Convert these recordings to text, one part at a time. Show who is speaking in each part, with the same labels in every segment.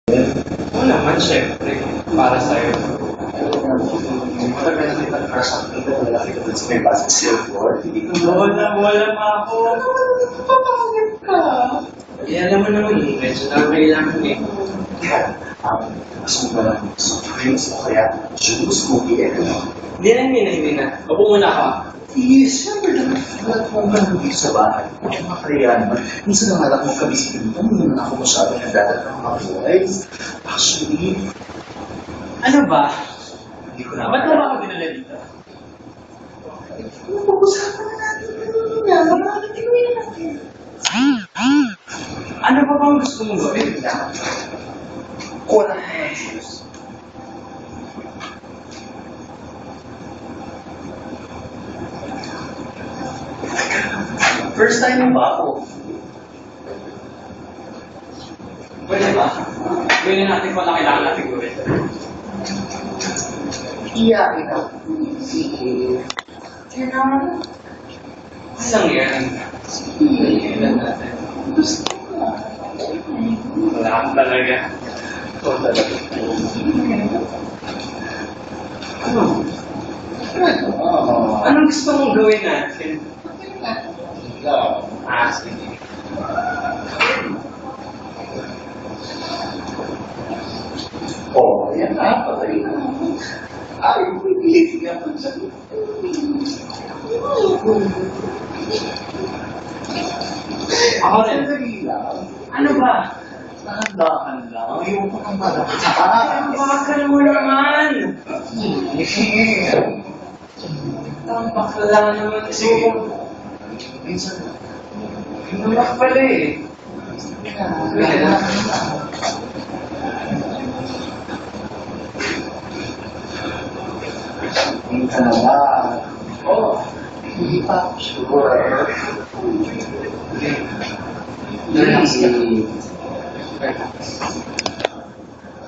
Speaker 1: Oo naman, syempre. Para sa'yo.
Speaker 2: Matagal na kitang crush ang ito. Wala kita sa may basketball. Hindi ko
Speaker 1: Wala pa ako.
Speaker 2: papangit ka.
Speaker 1: Eh, alam mo naman, medyo na kailangan eh.
Speaker 2: Kaya, gusto mo ba lang soft drinks o kaya juice, cookie, ano?
Speaker 1: Hindi na. Opo muna ka.
Speaker 2: Yes, syempre naman. Wala kong ganun sa bahay. Kaya makakaya naman. Minsan ang anak mong kabisitin ka, hindi naman ako masyado nagdadala ng mga boys. Actually,
Speaker 1: Ano ba?
Speaker 2: hindi ko na.
Speaker 1: Ba't mo ba ako dinala dito?
Speaker 2: Pag-usapan na natin. Makakatinuin natin.
Speaker 1: Ano ba bang gusto mong gawin?
Speaker 2: Kuha lang ng juice. First time mo ba ako?
Speaker 1: Pwede ba? Gawin natin kung kailangan natin gawin.
Speaker 2: Iyakin ako. Sige. Kailangan.
Speaker 1: Isang yan. Ilan natin.
Speaker 2: Gusto ko.
Speaker 1: Wala ka talaga.
Speaker 2: Ito talaga. Ano?
Speaker 1: Anong gusto mong gawin natin?
Speaker 2: Ikaw.
Speaker 1: Sige.
Speaker 2: Oh, yan na. Patay na. Ay, pipili ka pa sa
Speaker 1: Ako rin.
Speaker 2: Sandali lang.
Speaker 1: Ano ba?
Speaker 2: Dahan-dahan lang. Ayaw ko kang malapit sa
Speaker 1: Ang bakal mo naman! Ang bakla naman.
Speaker 2: Sige. Minsan.
Speaker 1: Inumak pala eh.
Speaker 2: Minsan na lang.
Speaker 1: Oo.
Speaker 2: Hindi pa ako sure.
Speaker 1: Relax ka.
Speaker 2: Hindi.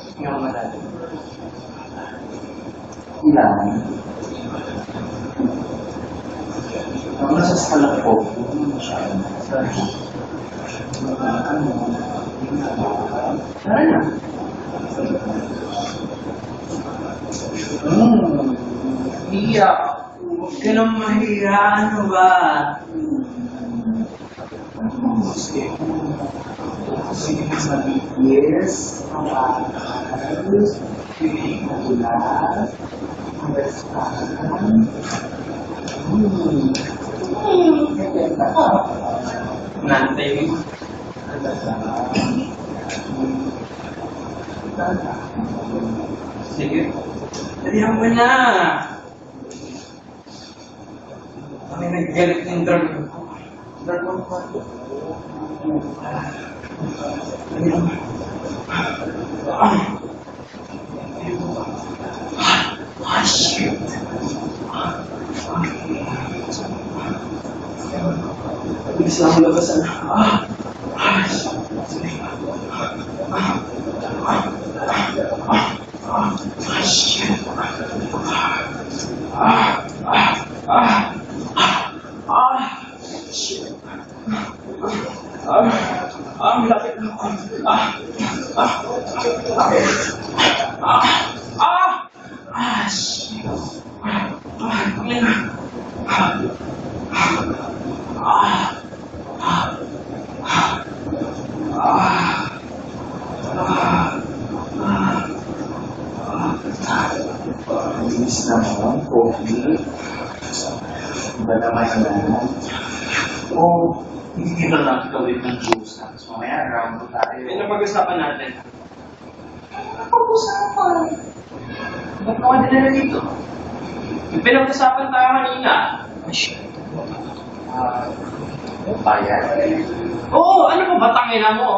Speaker 1: Hindi ako malalim.
Speaker 2: Ilan? Ang nasa salang ko, masyado.
Speaker 1: Tara na.
Speaker 2: Iyak.
Speaker 1: Huwag ka nang mahiya. Ano ba?
Speaker 2: Sige, malinis, mawakal, hindi magulat, understand. Ganda ka.
Speaker 1: Nantay mo. Sige. Dalihan mo na. Kami naggalit ng drug.
Speaker 2: Dalawa pa.
Speaker 1: Shit. Bilis lang ang labasan. Shit. Shit. Ang lapit na ako. Shit.
Speaker 2: Malinis naman, coffee. Iba naman yan. O, hindi ba lang gawin ng juice na? So, mamaya, round 2 tayo.
Speaker 1: Ano pag-usapan natin?
Speaker 2: Pag-usapan.
Speaker 1: Ba't mo ka dinala dito? Yung pinag-usapan tayo kanina.
Speaker 2: Bayan.
Speaker 1: Oo, ano ba batangina mo?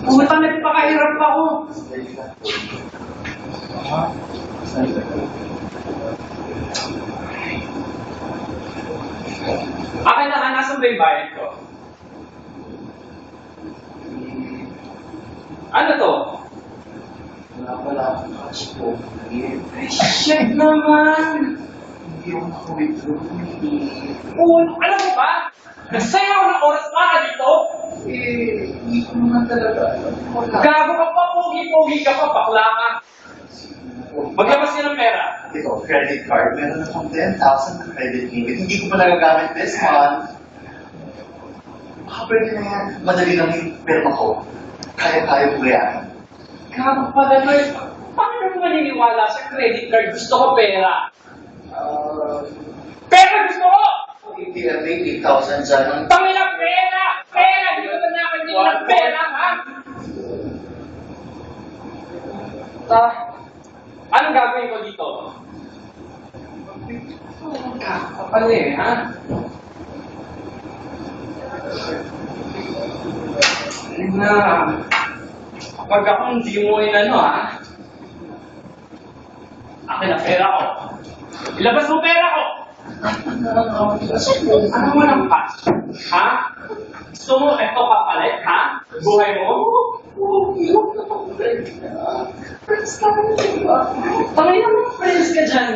Speaker 1: Puta, nagpakahirap ako. Akin na, nasan ba yung bayad ko? Ano to?
Speaker 2: Wala akong cash po.
Speaker 1: Ay, shit naman!
Speaker 2: Hindi ako naka-withdraw.
Speaker 1: Oo, alam mo ba? Nagsaya ako ng oras para dito!
Speaker 2: hindi ko naman talaga. Wala.
Speaker 1: Gago ka pa, pogi-pogi ka pa, bakla ka. Maglabas ka ng pera.
Speaker 2: Ito, credit card. Meron akong 10,000 na credit limit. Hindi ko pa nagagamit this month. Baka pwede na yan. Madali lang yung perma ko. Kaya-kaya ko yan.
Speaker 1: Gago pala, Lord. Paano naman maniniwala sa credit card? Gusto ko pera. Pera gusto ko!
Speaker 2: Hindi na may 8,000 dyan. Ang
Speaker 1: Tangina pera! Pera! Hindi ko na nakakita ng pera, ha? Anong gagawin ko dito? Kapal eh, ha? Na, kapag ako hindi mo inano, ha? Akin na pera ko. Ilabas mo pera ko! Ano mo ng cash? Ha? Gusto mo ito kapalit, ha? Buhay mo? Tangay na mga friends ka dyan.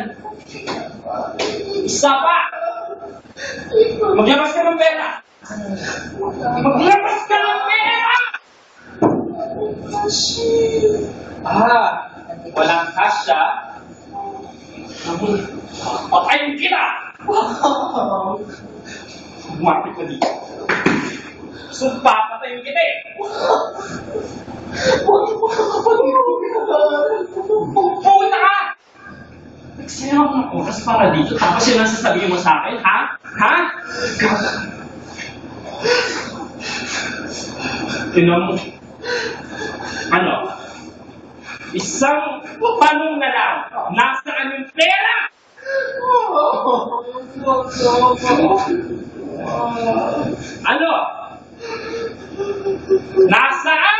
Speaker 1: Isa pa! Maglabas ka ng pera! Maglabas ka ng pera! Walang cash, ha? Patayin kita! Kumapit ka dito. Sumpa, patayin kita eh! Pupunta ka! Nagsayang ako ng oras para dito, tapos yun ang sasabihin mo sa akin, ha? Ha? Tingnan mo. Ano? Isang tanong na lang, nasaan yung pera? Ano? Nasaan?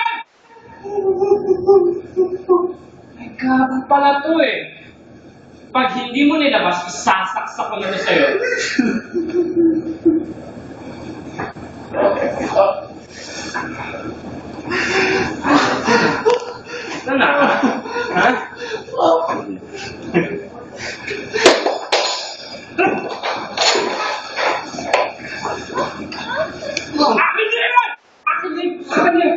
Speaker 1: Ay, gago pala to eh. Pag hindi mo nilabas, isasaksak ko na sa'yo. Ito na, ha? Akin yan! Akin yan! Akin yan!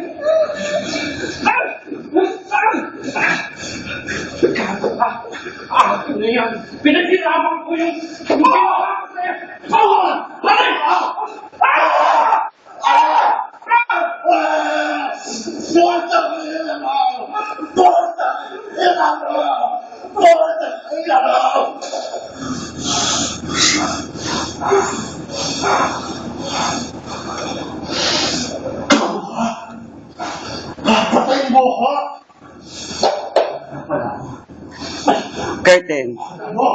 Speaker 1: Akin na yan! Pinaghirapan ko yung ginawa ko sa'yo! Aray!
Speaker 2: patayin mo ako!
Speaker 3: Curtain.
Speaker 2: Ano?